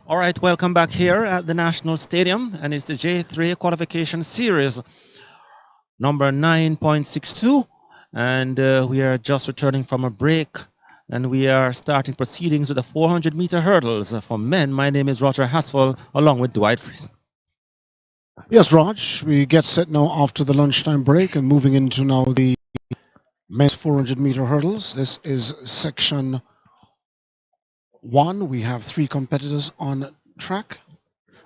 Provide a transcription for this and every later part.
All right, welcome back here at the National Stadium, and it's the JAAA Qualification Series number 9.62, and we are just returning from a break, and we are starting proceedings with the 400-meter hurdles for men. My name is Roger Haswell, along with Dwight Fries. Yes, Raj, we get set now after the lunchtime break and moving into now the men's 400-meter hurdles. This is section 1. We have 3 competitors on track.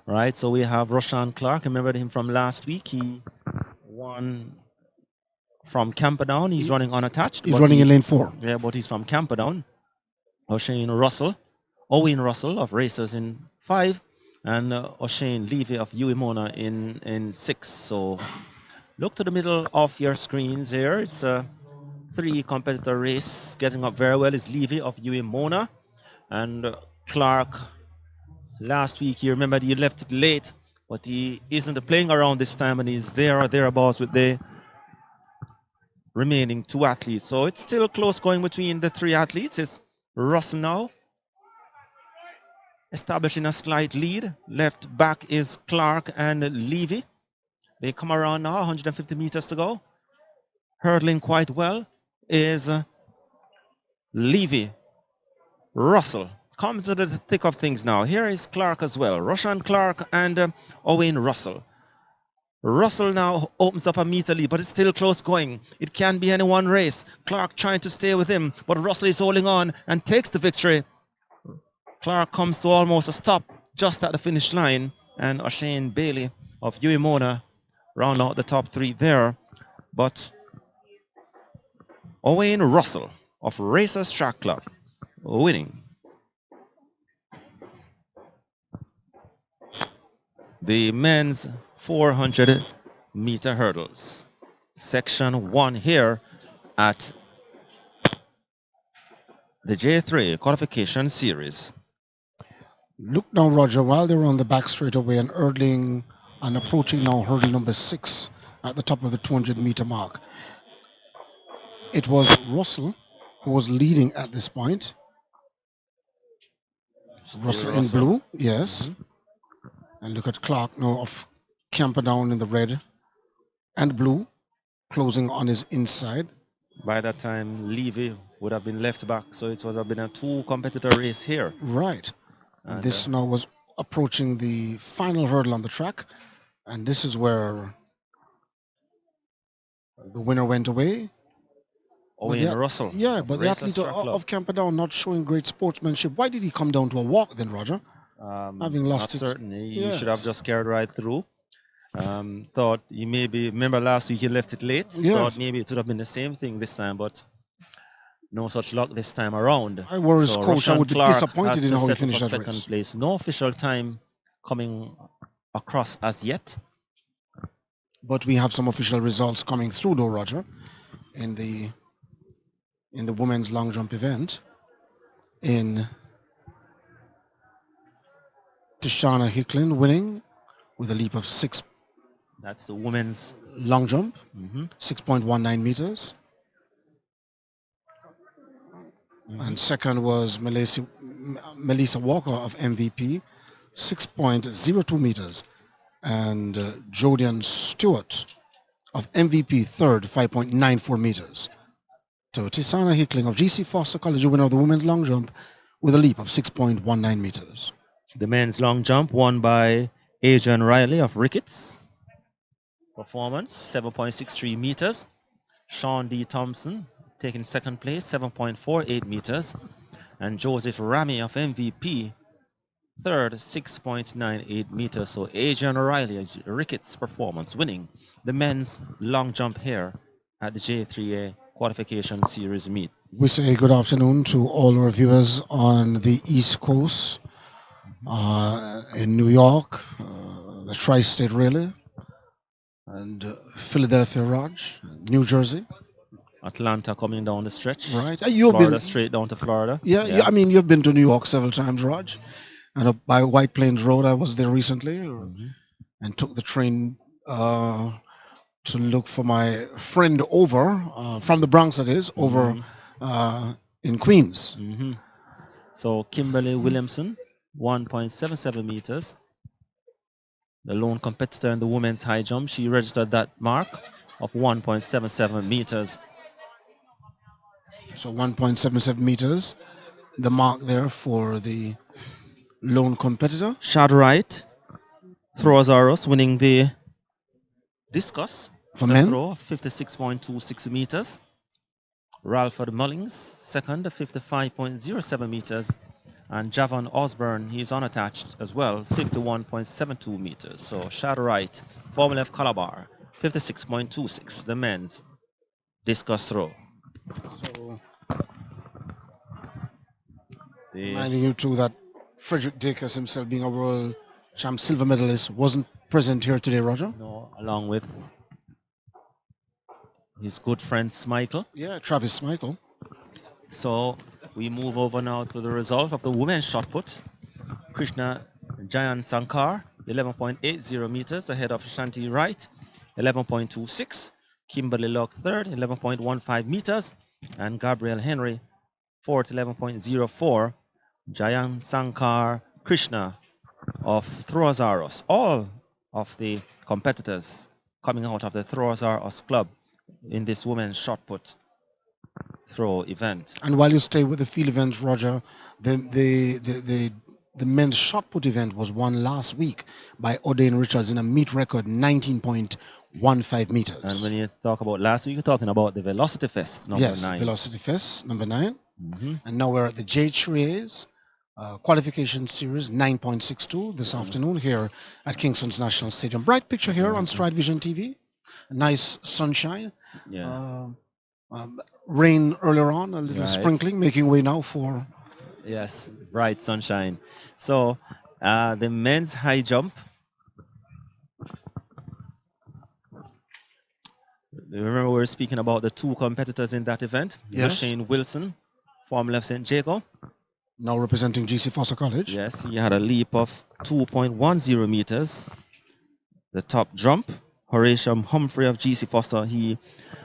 Right, so we have Roshan Clark. Remember him from last week? He won from Camperdown. He's running unattached. He's running in lane 4. Yeah, but he's from Camperdown. Owen Russell of Racers in 5, and O'Shane Levy of Uemona in 6. So look to the middle of your screens here. It's a 3-competitor race. Getting up very well is Levy of Uemona, and Clark. Last week, you remember he left it late, but he isn't playing around this time, and he's there or thereabouts with the remaining 2 athletes. So it's still close going between the 3 athletes. It's Russell now establishing a slight lead. Left back is Clark and Levy. They come around now, 150 meters to go. Hurdling quite well is Levy. Russell comes to the thick of things now. Here is Clark as well. Roshan Clark and Owen Russell. Russell now opens up a meter lead, but it's still close going. It can be any one race. Clark trying to stay with him, but Russell is holding on and takes the victory. Clark comes to almost a stop just at the finish line, and O'Shane Bailey of Uemona round out the top 3 there. But Owen Russell of Racers Track Club winning the men's 400-meter hurdles. Section 1 here at the JAAA Qualification Series. Look now, Roger, while they're on the back straightaway and hurdling and approaching now hurdle number 6 at the top of the 200-meter mark. It was Russell who was leading at this point. Russell in blue, yes. And look at Clark now of Camperdown in the red and blue, closing on his inside. By that time, Levy would have been left back, so it would have been a 2-competitor race here. Right. And this now was approaching the final hurdle on the track, and this is where the winner went away. Owen Russell. Yeah, but the athlete of Camperdown not showing great sportsmanship. Why did he come down to a walk then, Roger? Having lost it. Certainly, he should have just carried right through. Thought he maybe, remember last week he left it late? Yes. Thought maybe it would have been the same thing this time, but no such luck this time around. I were his coach, I would be disappointed in how he finished that second race. Place. No official time coming across as yet. But we have some official results coming through though, Roger, in the women's long jump event. In Tishana Hicklin winning with a leap of 6. That's the women's long jump, 6.19 meters. And second was Melissa Walker of MVP, 6.02 meters. And Jodian Stewart of MVP, third, 5.94 meters. So Tisana Hickling of GC Foster College, winner of the women's long jump with a leap of 6.19 meters. The men's long jump won by Adrian Riley of Ricketts. Performance, 7.63 meters. Sean D. Thompson taking second place, 7.48 meters. And Joseph Rami of MVP, third, 6.98 meters. So Adrian Riley of Ricketts Performance winning the men's long jump here at the JAAA Qualification Series meet. We say good afternoon to all our viewers on the East Coast, in New York, the Tri-State really, and Philadelphia, Raj, New Jersey. Atlanta coming down the stretch. Right. Florida straight down to Florida. Yeah, I mean, you've been to New York several times, Raj. And up by White Plains Road, I was there recently and took the train to look for my friend over, from the Bronx that is, over in Queens. So Kimberly Williamson 1.77 meters. The lone competitor in the women's high jump, she registered that mark of 1.77 meters. So 1.77 meters, the mark there for the lone competitor. Shad Wright, Throwasaurus, winning the discus For the men, throw, 56.26 meters. Ralford Mullings, second, 55.07 meters. And Javon Osborne, he's unattached as well, 51.72 meters. So Shad Wright, Formula F Calabar, 56.26, the men's discus throw. so reminding you too that Frederick Dacus himself, being a world champ silver medalist, wasn't present here today, Roger. No, along with his good friend Smichael. Yeah, Travis Smichael. So we move over now to the result of the women's shot put. Krishna Jayan Sankar, 11.80 meters ahead of Shanti Wright, 11.26. Kimberly Locke third, 11.15 meters. And Gabriel Henry, fourth, 11.04. Jayan Sankar Krishna of Throwasaurus. All of the competitors coming out of the Throwasaurus club in this women's shot put throw event. And while you stay with the field events, Roger, the men's shot put event was won last week by Odain Richards in a meet record 19.15 meters. And when you talk about last week, you're talking about the Velocity Fest number 9. Yes, Velocity Fest number 9. Mm-hmm. And now we're at the JAAA Qualification Series 9.62 this afternoon here at Kingston's National Stadium. Bright picture here on StrideVisionTV. Nice sunshine. Yeah. Rain earlier on, a little sprinkling, making way now for... Yes, bright sunshine. So the men's high jump. Remember, we were speaking about the two competitors in that event. Yes. Shane Wilson, Formula F St. Jago. Now representing GC Foster College. Yes, he had a leap of 2.10 meters. The top jump, Horatio Humphrey of GC Foster, he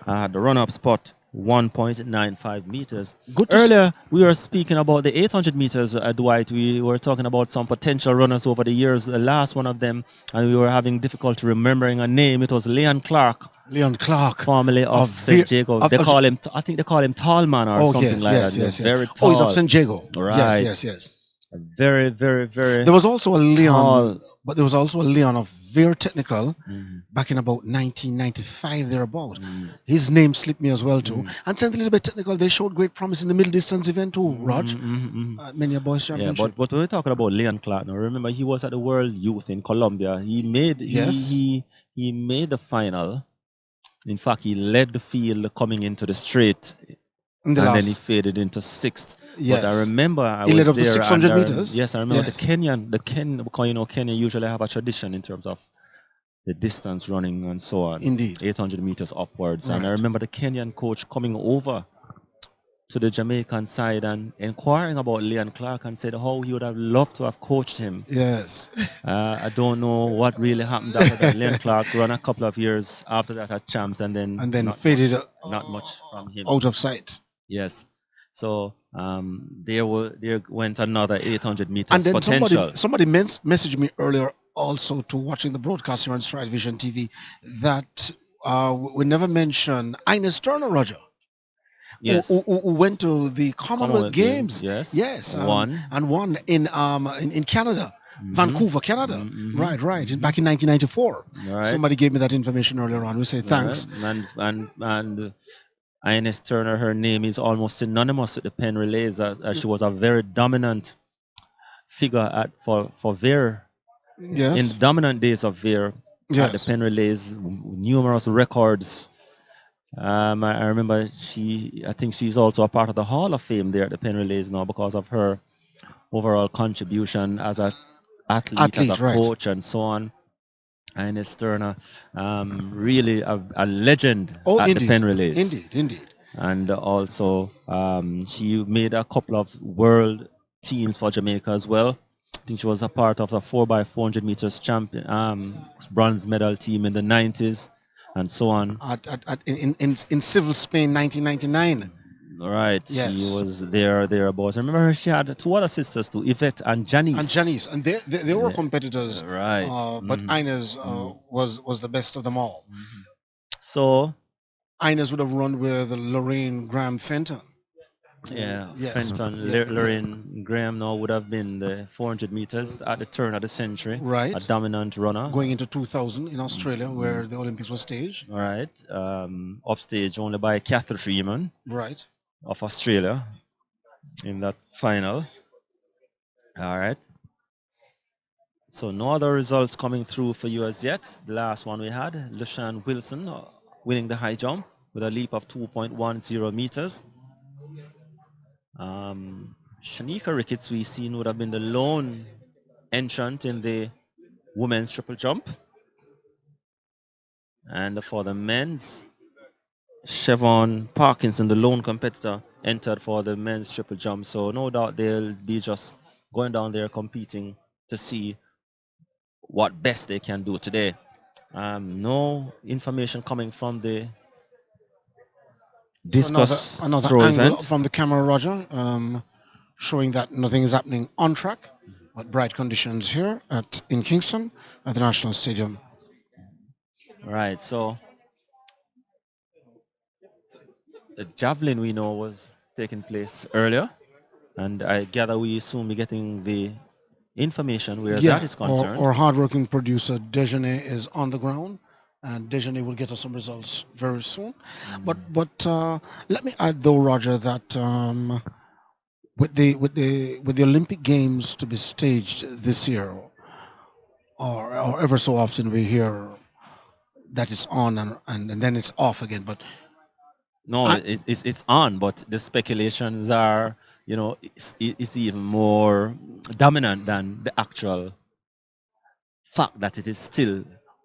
had the run-up spot, 1.95 meters. Earlier, we were speaking about the 800 meters, Dwight. We were talking about some potential runners over the years. The last one of them, and we were having difficulty remembering a name. It was Leon Clark. Leon Clark. Formerly of St. Jago. They call him, I think they call him Tallman or something like that. Yes. Very tall. Oh, he's of St. Jago. Right. Yes. Very, very, very. There was also a Leon, tall. but there was also a Leon of Veer Technical back in about 1995 thereabout. His name slipped me as well too. And St. Elizabeth Technical, they showed great promise in the middle distance event too, Raj. Many a boys championship. Yeah, but when we're talking about Leon Clark now, remember he was at the World Youth in Colombia. He made he made the final. In fact, he led the field coming into the straight, and then he faded into sixth. Yes. But I remember I he was led up to there 600 meters. Yes, I remember the Kenyan, because Kenya usually have a tradition in terms of the distance running and so on. Indeed. 800 meters upwards. Right. And I remember the Kenyan coach coming over to the Jamaican side and inquiring about Leon Clark and said how he would have loved to have coached him. Yes. I don't know what really happened after that. Leon Clark ran a couple of years after that at Champs and then faded not much from him. Out of sight. Yes. So there went another 800 meters and then potential. Somebody messaged me earlier also to watching the broadcast here on StrideVisionTV that we never mentioned Ines Turner, Roger. Yes. Who went to the Commonwealth Games. Yes. Won in Canada. Vancouver, Canada. Right. Back in 1994. Right. Somebody gave me that information earlier on. We say thanks. Right. And Ines Turner, her name is almost synonymous with the Penn Relays. She was a very dominant figure for Veer. Yes. In the dominant days of Veer at the Penn Relays, numerous records. I remember I think she's also a part of the Hall of Fame there at the Penn Relays now because of her overall contribution as an athlete as a coach and so on. Ines Turner, really a legend at the Penn Relays. Indeed. And also, she made a couple of world teams for Jamaica as well. I think she was a part of the 4x400 meters champion, bronze medal team in the 90s and so on. In Civil Spain, 1999. Right, she Yes. was thereabouts. I remember she had two other sisters too, Yvette and Janice. And Janice, and they were Yeah, competitors, right. but Inez Mhm. was the best of them all. So Inez would have run with Lorraine Graham Fenton. yeah, Yes. Fenton, Yeah. Lorraine Graham now would have been the 400 meters at the turn of the century, a Right. dominant runner. Going into 2000 in Australia, where the Olympics was staged. All right, upstage only by Catherine Freeman Right. of Australia in that final. All right. So no other results coming through for you as yet. The last one we had, Lushan Wilson winning the high jump with a leap of 2.10 meters. Shanika Ricketts, we seen, would have been the lone entrant in the women's triple jump. And for the men's, Chevon Parkinson, the lone competitor, entered for the men's triple jump. So no doubt they'll be just going down there competing to see what best they can do today. No information coming from the So discus another throw angle event. from the camera, Roger, showing that nothing is happening on track, but bright conditions here in Kingston at the National Stadium. Right, so the javelin we know was taking place earlier, and I gather we soon be getting the information where that is concerned. Our hardworking producer Dejeuner is on the ground, and Dejeuner will get us some results very soon. But let me add though, Roger, that with the Olympic Games to be staged this year, or ever so often we hear that it's on and then it's off again. But No, it's on, but the speculations are, it's even more dominant than the actual fact that it is still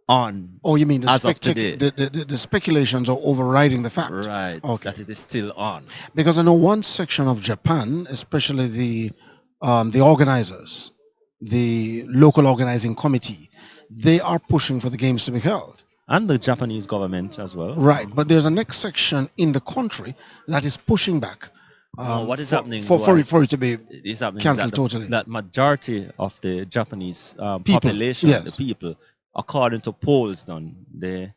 on. Oh, you mean as of today? The speculations are overriding the fact? Right, Okay. that it is still on. Because I know one section of Japan, especially the organizers, the local organizing committee, they are pushing for the games to be held. And the Japanese government as well. Right, but there's a next section in the country that is pushing back. What is happening for it to be is happening cancelled that totally? That majority of the Japanese People, population, yes. the people, according to polls done, they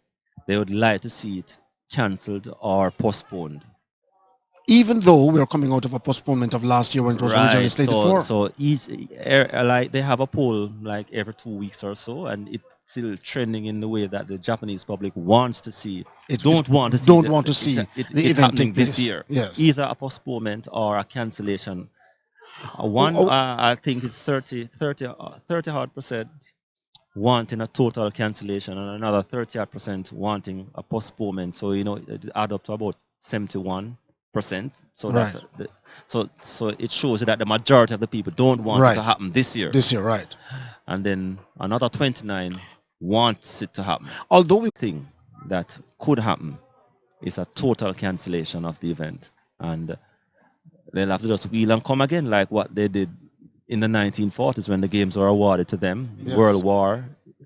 would like to see it cancelled or postponed. Even though we are coming out of a postponement of last year when it was originally slated for. So each like they have a poll like every 2 weeks or so, and it's still trending in the way that the Japanese public wants to see. Don't want to see the event happening take this year. Yes. Either a postponement or a cancellation. I think it's 30 hard percent wanting a total cancellation and another 30% wanting a postponement. So it add up to about 71%. So right. So it shows that the majority of the people don't want it to happen this year. This year, right? And then another 29 wants it to happen. Although we thing that could happen is a total cancellation of the event, and they'll have to just wheel and come again, like what they did in the 1940s when the games were awarded to them. Yes. World War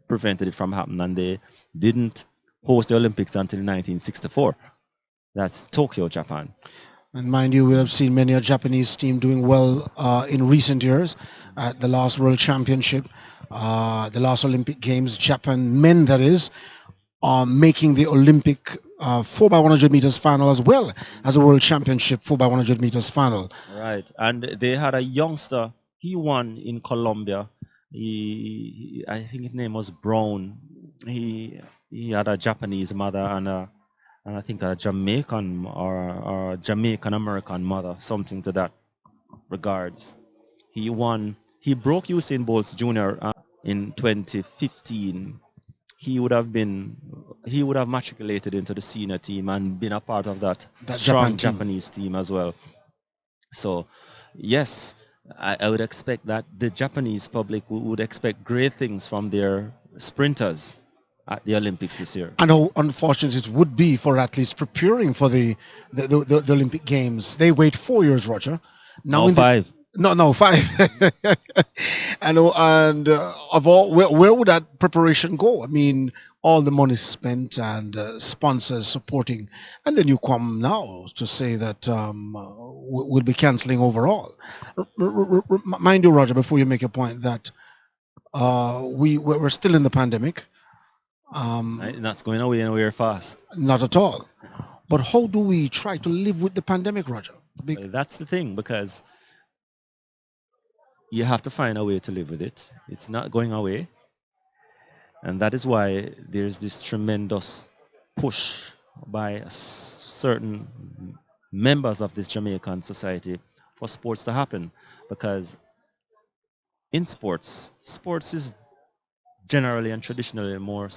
prevented it from happening, and they didn't host the Olympics until 1964. That's Tokyo, Japan. And mind you, we have seen many a Japanese team doing well in recent years at the last World Championship, the last Olympic Games. Japan men, that is, are making the Olympic 4x100 meters final as well as a World Championship 4x100 meters final. Right, and they had a youngster. He won in Colombia. I think his name was Brown. He had a Japanese mother and I think a Jamaican or a Jamaican American mother, something to that regards. He won. He broke Usain Bolt's junior in 2015. He would have matriculated into the senior team and been a part of that strong Japanese team as well. So, yes, I would expect that the Japanese public would expect great things from their sprinters at the Olympics this year. And how unfortunate it would be for athletes preparing for the Olympic Games. They wait 4 years, Roger. Now 5. No, 5. and of all, where would that preparation go? I mean, all the money spent and sponsors supporting, and then you come now to say that we'll be cancelling overall. Mind you, Roger, before you make a point, that we're still in the pandemic. That's going away anywhere fast. Not at all. But how do we try to live with the pandemic, Roger? That's the thing, because you have to find a way to live with it. It's not going away. And that is why there's this tremendous push by certain members of this Jamaican society for sports to happen. Because in sports is generally and traditionally more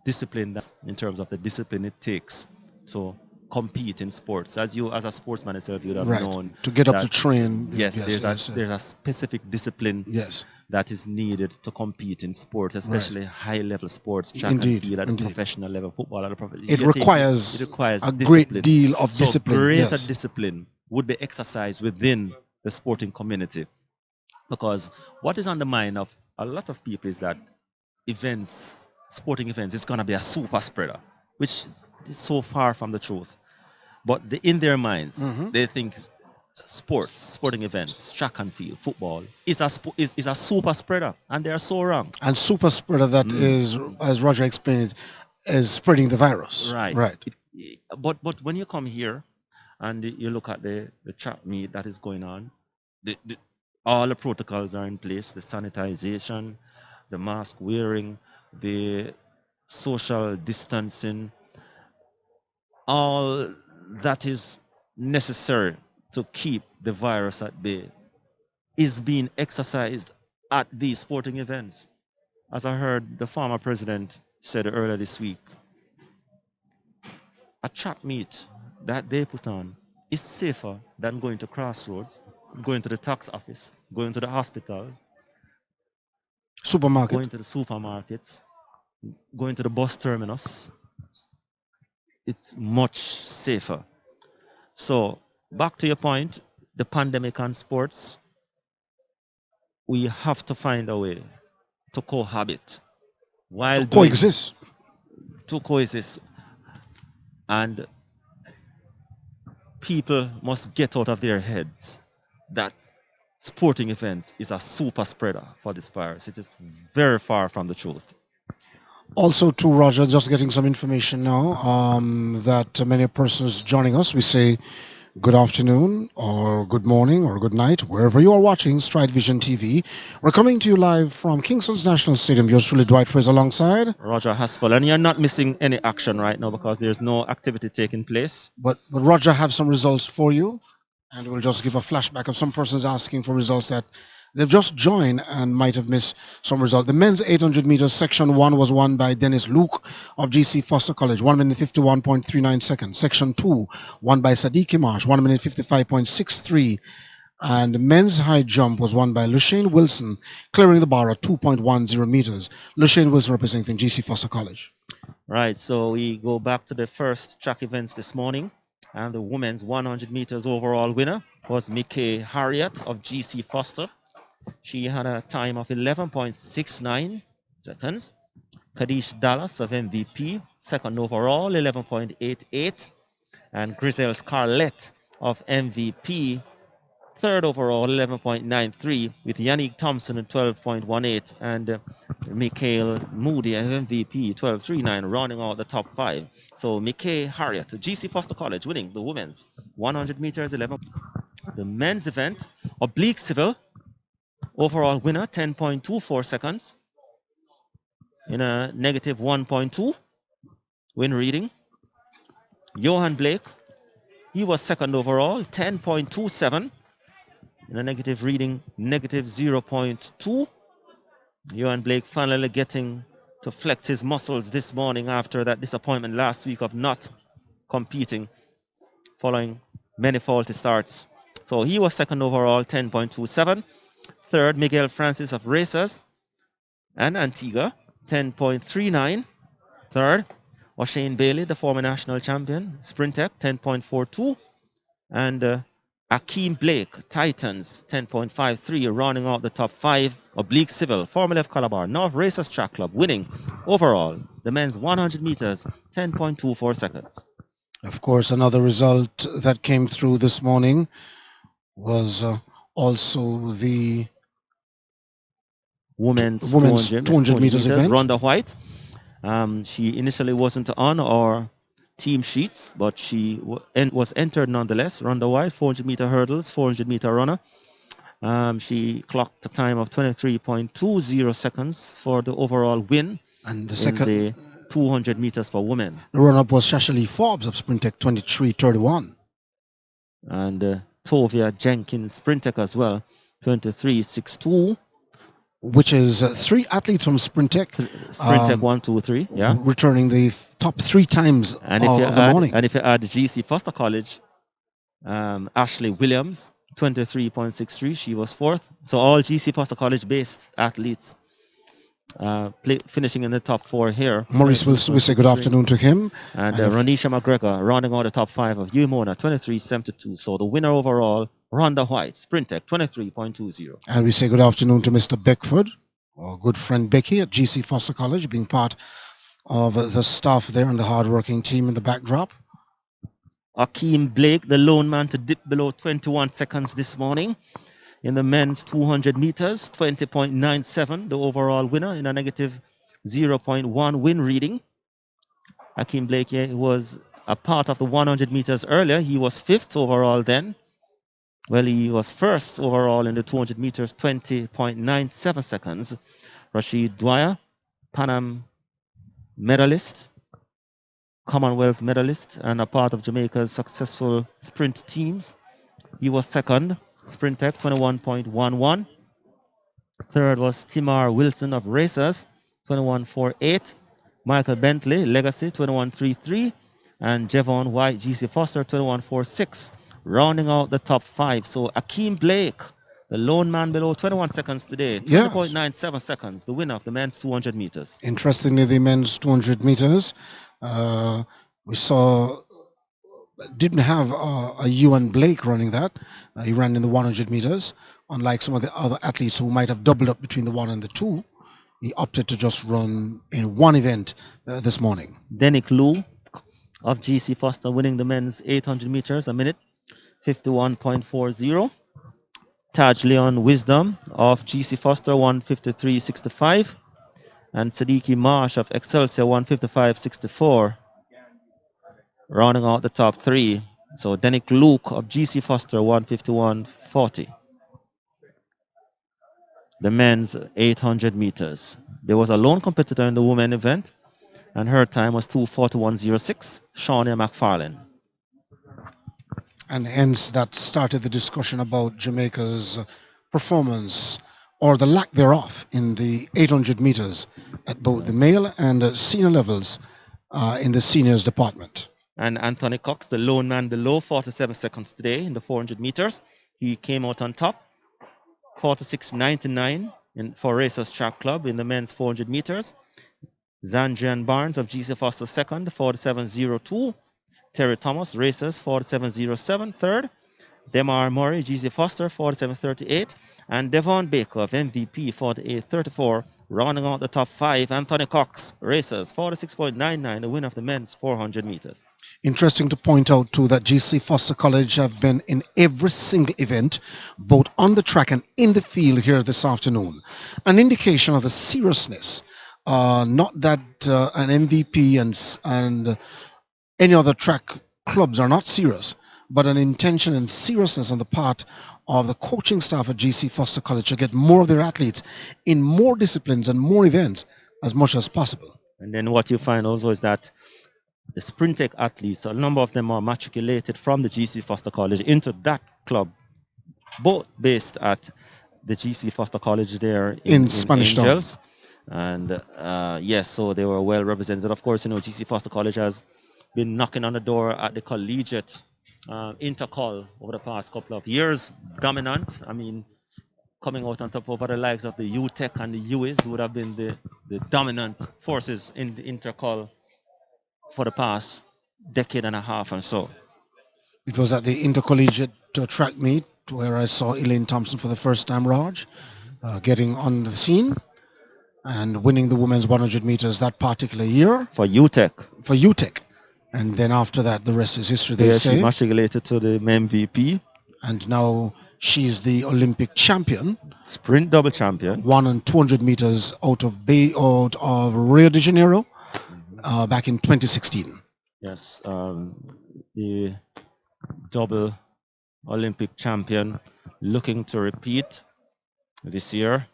disciplined in terms of the discipline it takes to compete in sports. As you, as a sportsman yourself, you would have Right. known To get up that, to train. yes, there's a specific discipline Yes. that is needed to compete in sports, especially high-level sports, track Indeed, and field at indeed. the professional level, football at the professional. It requires a great deal of discipline. So greater Yes. discipline would be exercised within the sporting community, because what is on the mind of a lot of people is that sporting events, is going to be a super spreader, which is so far from the truth. But in their minds, they think sporting events, track and field, football is a super spreader, and they are so wrong. And super spreader that is, as Roger explained, is spreading the virus. Right. Right. But when you come here and you look at the track meet that is going on, all the protocols are in place: the sanitization, the mask wearing, the social distancing, all that is necessary to keep the virus at bay is being exercised at these sporting events. As I heard the former president said earlier this week, a track meet that they put on is safer than going to Crossroads, going to the tax office, going to the hospital, Supermarket. going to the supermarkets, going to the bus terminus. It's much safer. So back to your point, the pandemic and sports, we have to find a way to cohabit while coexist. To coexist. And people must get out of their heads that sporting events is a super spreader for this virus. It is very far from the truth. Also, to Roger, just getting some information now that many persons joining us, we say good afternoon or good morning or good night, wherever you are watching StrideVisionTV. We're coming to you live from Kingston's National Stadium. Yours truly, Dwight Fraser, alongside Roger Haspel. And you're not missing any action right now because there's no activity taking place. But Roger have some results for you, and we'll just give a flashback of some persons asking for results that they've just joined and might have missed some result. The men's 800 meters section 1 was won by Dennis Luke of GC Foster College, 1 minute 51.39 seconds. Section 2 won by Sadiq Marsh, 1 minute 55.63. And men's high jump was won by Lushane Wilson, clearing the bar at 2.10 meters. Lushane Wilson representing GC Foster College. Right, so we go back to the first track events this morning. And the women's 100 meters overall winner was Mickey Harriet of GC Foster. She had a time of 11.69 seconds. Kadish Dallas of MVP, second overall, 11.88. And Griselle Scarlett of MVP, third overall, 11.93, with Yannick Thompson at 12.18 and Mikhail Moody of MVP, 12.39, rounding out the top 5. So Mickey Harriet, GC Foster College, winning the women's 100 meters, 11. The men's event, Oblique Civil, overall winner, 10.24 seconds in a negative 1.2 win reading. Johan Blake, he was second overall, 10.27 in a negative reading, negative 0.2. Johan Blake finally getting to flex his muscles this morning after that disappointment last week of not competing following many faulty starts. So he was second overall, 10.27. Third, Miguel Francis of Racers and Antigua, 10.39. Third, O'Shane Bailey, the former national champion, Sprintec, 10.42. And Akeem Blake, Titans, 10.53, rounding out the top 5. Oblique Civil, formerly of Calabar, North Racers Track Club, winning overall the men's 100 meters, 10.24 seconds. Of course, another result that came through this morning was also the Women's women's 200 meters meters, event. Rhonda White. She initially wasn't on our team sheets, but she was entered nonetheless. Rhonda White, 400 meter hurdles, 400 meter runner. She clocked a time of 23.20 seconds for the overall win. And the in second, the 200 meters for women. the runner-up was Shasha Forbes of Sprintec, 23:31. And Tovia Jenkins, Sprintec as well, 23.62. Which is 3 athletes from Sprintec. Sprintec 1, 2, 3, yeah. Returning the top 3 times And of the morning. And if you add GC Foster College, Ashley Williams, 23.63, she was 4th. So all GC Foster College based athletes finishing in the top 4 here. Maurice will say good afternoon to him. And Ronisha McGregor rounding out the top 5 of UMONA, 23.72. So the winner overall, Rhonda White, Sprintec, 23.20. And we say good afternoon to Mr. Beckford, our good friend Becky at GC Foster College, being part of the staff there and the hard-working team in the backdrop. Akeem Blake, the lone man to dip below 21 seconds this morning. In the men's 200 meters, 20.97, the overall winner in a negative 0.1 win reading. Akeem Blake was a part of the 100 meters earlier. He was 5th overall then. Well, he was 1st overall in the 200 meters, 20.97 seconds. Rashid Dwyer, Pan Am medalist, Commonwealth medalist, and a part of Jamaica's successful sprint teams. He was 2nd. Sprintec 21.11. 3rd was Timar Wilson of Racers, 21.48. Michael Bentley, Legacy, 21.33. And Jevon White, GC Foster, 21.46. Rounding out the top 5. So Akeem Blake, the lone man below 21 seconds today, 20.97 seconds, the winner of the men's 200 meters. Interestingly, the men's 200 meters, we saw didn't have a Ewan Blake running that. He ran in the 100 meters. Unlike some of the other athletes who might have doubled up between the 1 and the 2, he opted to just run in one event this morning. Denick Lou of GC Foster winning the men's 800 meters a minute, 51.40. Taj Leon Wisdom of GC Foster, 153.65. And Siddiqui Marsh of Excelsior, 155.64. Rounding out the top 3. So Denick Luke of GC Foster, 151.40. The men's 800 meters. There was a lone competitor in the women event, and her time was 2:41.06. Shawnee McFarlane. And hence that started the discussion about Jamaica's performance, or the lack thereof, in the 800 meters at both the male and senior levels in the seniors department. And Anthony Cox, the lone man below 47 seconds today in the 400 meters. He came out on top, 46.99 for Racers Track Club in the men's 400 meters. Zandrian Barnes of GC Foster second, 47.02. Terry Thomas, Racers, 47.07, third. Demar Murray, GC Foster, 47.38. And Devon Baker of MVP, 48.34. Rounding out the top 5, Anthony Cox, Racers, 46.99, the winner of the men's 400 meters. Interesting to point out too that GC Foster College have been in every single event, both on the track and in the field here this afternoon. An indication of the seriousness, not that an MVP and any other track clubs are not serious, but an intention and seriousness on the part of the coaching staff at GC Foster College to get more of their athletes in more disciplines and more events as much as possible. And then what you find also is that the Sprintec athletes, a number of them are matriculated from the GC Foster College into that club, both based at the GC Foster College there in Spanish Angels. And yes, so they were well represented. Of course, GC Foster College has been knocking on the door at the collegiate intercol over the past couple of years, dominant. I mean, coming out on top over the likes of the UTEC and the UIS would have been the dominant forces in the intercol for the past decade and a half and so. It was at the intercollegiate track meet where I saw Elaine Thompson for the first time, Raj, getting on the scene and winning the women's 100 meters that particular year For UTEC. for UTEC. And then after that, the rest is history, they Yes, she say. matriculated to the MVP. And now she's the Olympic champion, Sprint double champion. 1 and 200 meters out of Rio de Janeiro back in 2016. Yes, the double Olympic champion looking to repeat this year.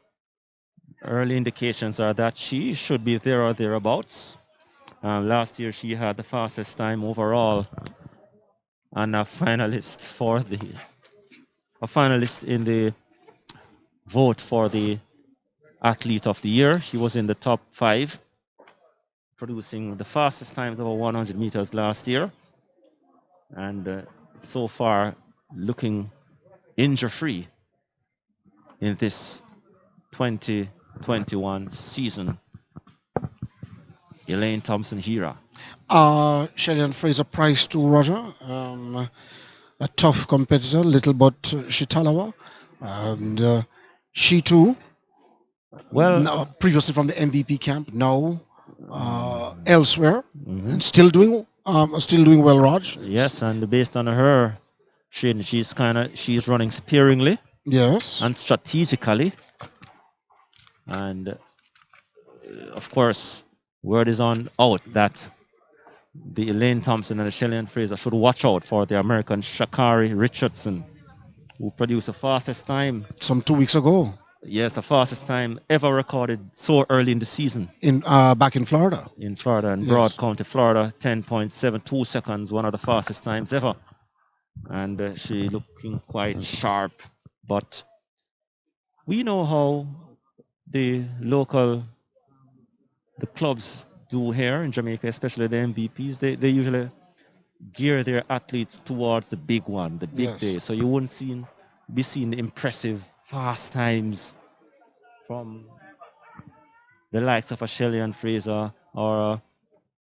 Early indications are that she should be there or thereabouts. Last year she had the fastest time overall and a finalist in the vote for the athlete of the year. She was in the top 5, producing the fastest times over 100 meters last year, and so far looking injury-free in this 2021 season. Elaine Thompson Hira. Shelley Fraser Price too, Roger. A tough competitor, little but Shitalawa. And she too, Well, previously from the MVP camp, now elsewhere, and still doing well, Raj. Yes, and based on her training, she's running sparingly Yes. and strategically, and of course, word is on out that the Elaine Thompson and the Shelley Fraser should watch out for the American Sha'Carri Richardson, who produced the fastest time. Some 2 weeks ago. Yes, the fastest time ever recorded so early in the season. Back in Florida. In Florida, in Yes. Broad County, Florida, 10.72 seconds, one of the fastest times ever. And she looking quite sharp. But we know how the clubs do here in Jamaica, especially the MVPs. They usually gear their athletes towards the big one, the big Yes. day. So you wouldn't be seeing impressive fast times from the likes of a Shelley and Fraser or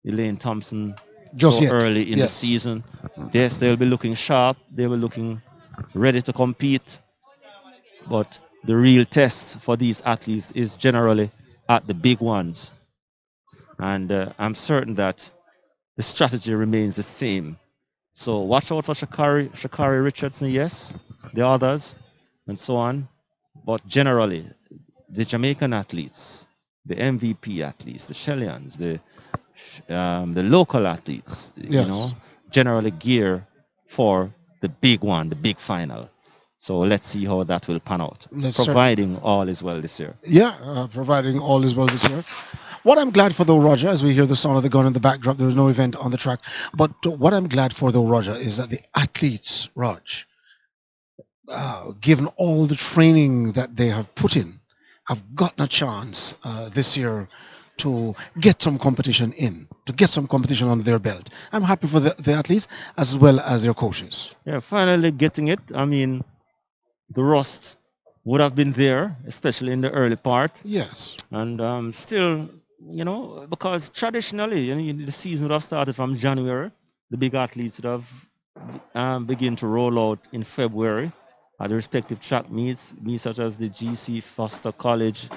Elaine Thompson Just so yet. early in the Yes. season. Yes, they'll be looking sharp. They will looking ready to compete. But the real test for these athletes is generally at the big ones. And I'm certain that the strategy remains the same. So watch out for Sha'Carri Richardson, yes, the others, and so on. But generally, the Jamaican athletes, the MVP athletes, the Shellians, the local athletes, Yes. generally gear for the big one, the big final. So let's see how that will pan out, providing all is well this year. Yeah, providing all is well this year. What I'm glad for, though, Roger, as we hear the sound of the gun in the backdrop, there was no event on the track. But what I'm glad for, though, Roger, is that the athletes, Raj, given all the training that they have put in, have gotten a chance this year to get some competition to get some competition under their belt. I'm happy for the athletes as well as their coaches. Yeah, finally getting it. I mean, the rust would have been there, especially in the early part. Yes. And still, because traditionally, the season would have started from January. The big athletes would have begin to roll out in February at the respective track meets such as the GC Foster College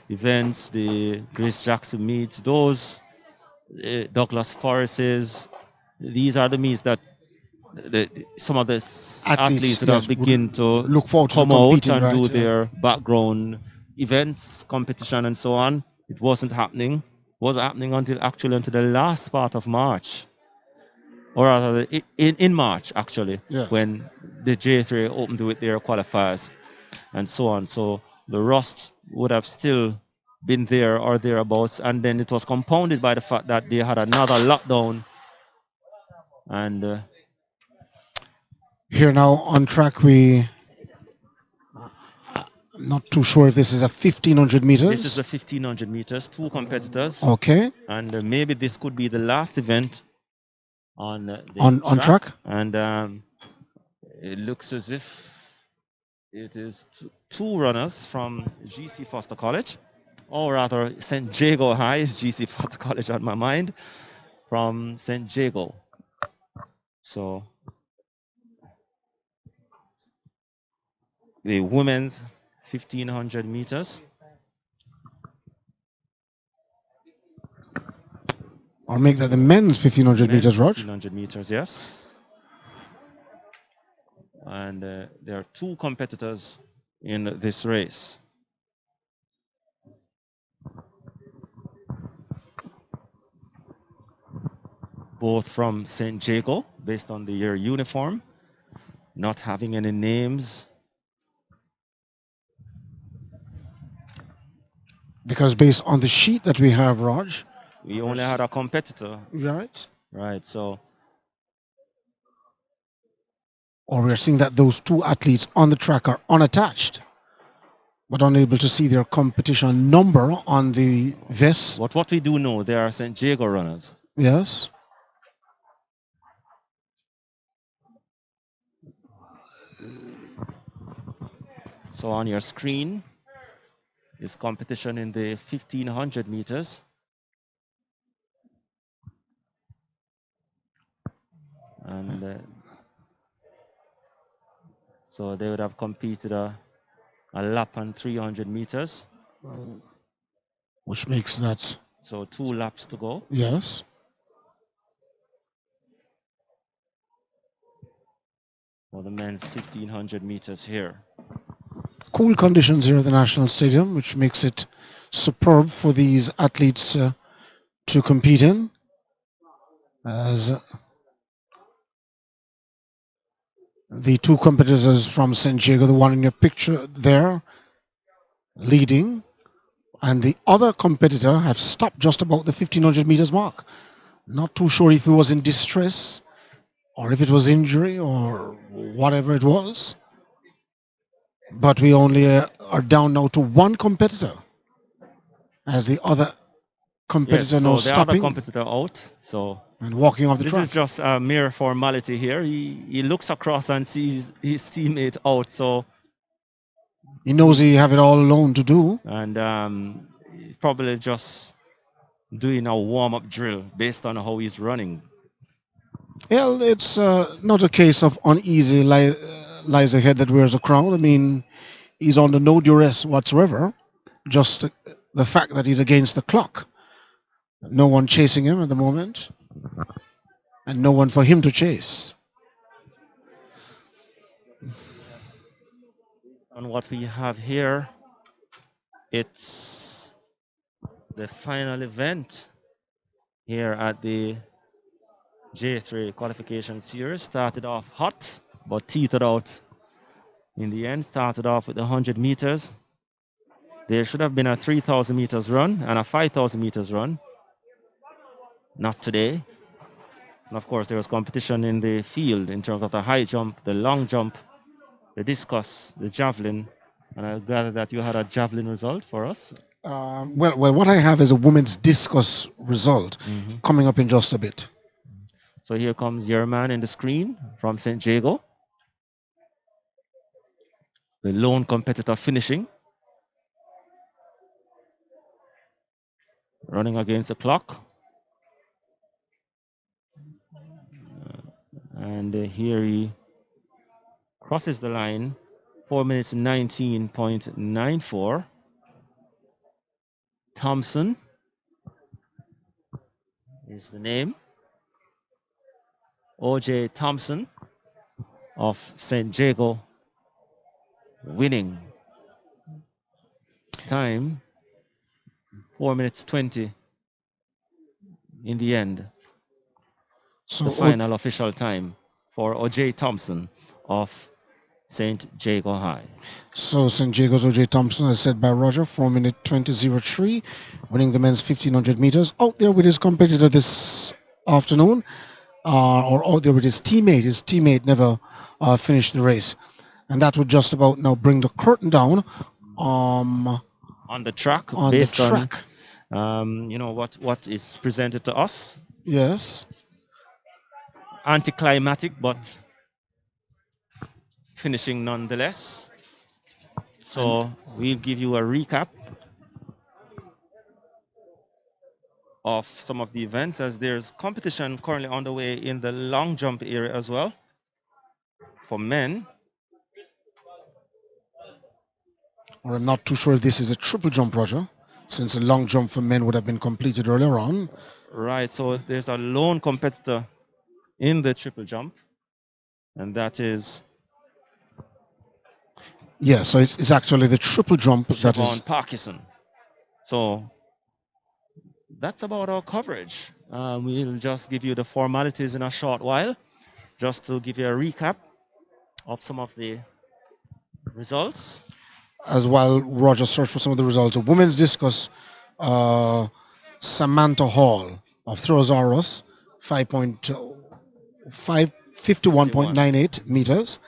events, the Grace Jackson meets, those Douglas Forrests. These are the meets that some of the athletes would have begin to look forward to come out competing, and right, do yeah. their background events, competition, and so on. It wasn't happening. It wasn't happening until the last part of March, or rather in March actually, Yes. when the J3 opened with their qualifiers and so on. So the rust would have still been there or thereabouts, and then it was compounded by the fact that they had another lockdown. And here now on track, I'm not too sure if this is a 1500 meters. This is a 1500 meters, 2 competitors. Okay. And maybe this could be the last event on track. And it looks as if it is 2 runners from GC Foster College, or rather St. Jago High is GC Foster College on my mind, from St. Jago. So the women's 1500 meters. Or make that the men's 1500 Men's meters, Rog. 1500 meters, yes. And there are two competitors in this race. Both from St. Jago, based on their uniform, not having any names. Because based on the sheet that we have, Raj, We only had a competitor. right? Right, so. Or we're seeing that those two athletes on the track are unattached, but unable to see their competition number on the vest. But what we do know, they are St. Jago runners. Yes. So on your screen is competition in the 1500 meters. And so they would have competed a lap on 300 meters. Which makes that. So 2 laps to go. Yes. For the men's 1500 meters here. Cool conditions here at the National Stadium, which makes it superb for these athletes to compete in. As the two competitors from St. Jago, the one in your picture there, leading, and the other competitor have stopped just about the 1500 meters mark. Not too sure if he was in distress or if it was injury or whatever it was. But we only are down now to one competitor, as the other competitor yes, now so the other stopping competitor out. So and walking off the this track. is just a mere formality here. He looks across and sees his teammate out. So he knows he have it all alone to do. And probably just doing a warm-up drill based on how he's running. Well, it's not a case of uneasy lies ahead that wears a crown. I mean, he's under no duress whatsoever. Just the fact that he's against the clock. No one chasing him at the moment. And no one for him to chase. And what we have here, it's the final event here at the JAAA Qualification Series. Started off hot, but teetered out in the end. Started off with the 100 meters. There should have been a 3,000 meters run and a 5,000 meters run. Not today. And of course, there was competition in the field in terms of the high jump, the long jump, the discus, the javelin. And I gather that you had a javelin result for us. Well, what I have is a women's discus result coming up in just a bit. So here comes your man in the screen from St. Jago. The lone competitor finishing. Running against the clock. And here he crosses the line. 4 minutes 19.94. Thompson is the name. O.J. Thompson of St. Jago winning. Time 4 minutes 20 in the end. So the final official time for O.J. Thompson of St. Jago High. So St. Jago's O.J. Thompson, as said by Roger, 4 minute 20.03, winning the men's 1500 meters. Out there with his competitor this afternoon, or out there with his teammate. His teammate never finished the race. And that would just about now bring the curtain down on the track. On based the track. On, what is presented to us. Yes. Anticlimactic, but finishing nonetheless. So we'll give you a recap of some of the events, as there's competition currently underway in the long jump area as well for men. or I'm not too sure if this is a triple jump, Roger, since a long jump for men would have been completed earlier on. Right, so there's a lone competitor in the triple jump, and that is Yeah, so it's actually the triple jump that is. Siobhan Parkinson. So that's about our coverage. We'll just give you the formalities in a short while, just to give you a recap of some of the results. As well, Roger searched for some of the results. A women's discus, Samantha Hall of Throsaurus, 51.98 meters.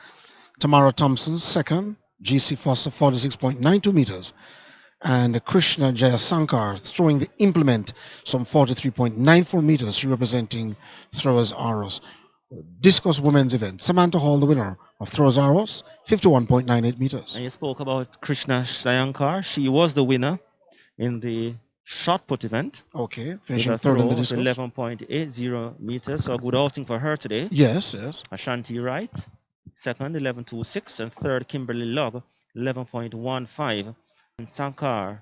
Tamara Thompson, second. GC Foster, 46.92 meters. And Krishna Jayasankar throwing the implement, some 43.94 meters. She representing Throwers Aros. Discus women's event. Samantha Hall, the winner of Throwers Aros, 51.98 meters. And you spoke about Krishna Shayankar. She was the winner in the shot put event. Okay, With finishing a third in throw the of discus. 11.80 meters. So a good outing for her today. Yes, yes. Ashanti Wright, second, 11.26, and third, Kimberly Love, 11.15. And Sankar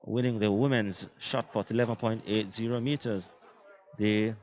winning the women's shot put, 11.80 meters. The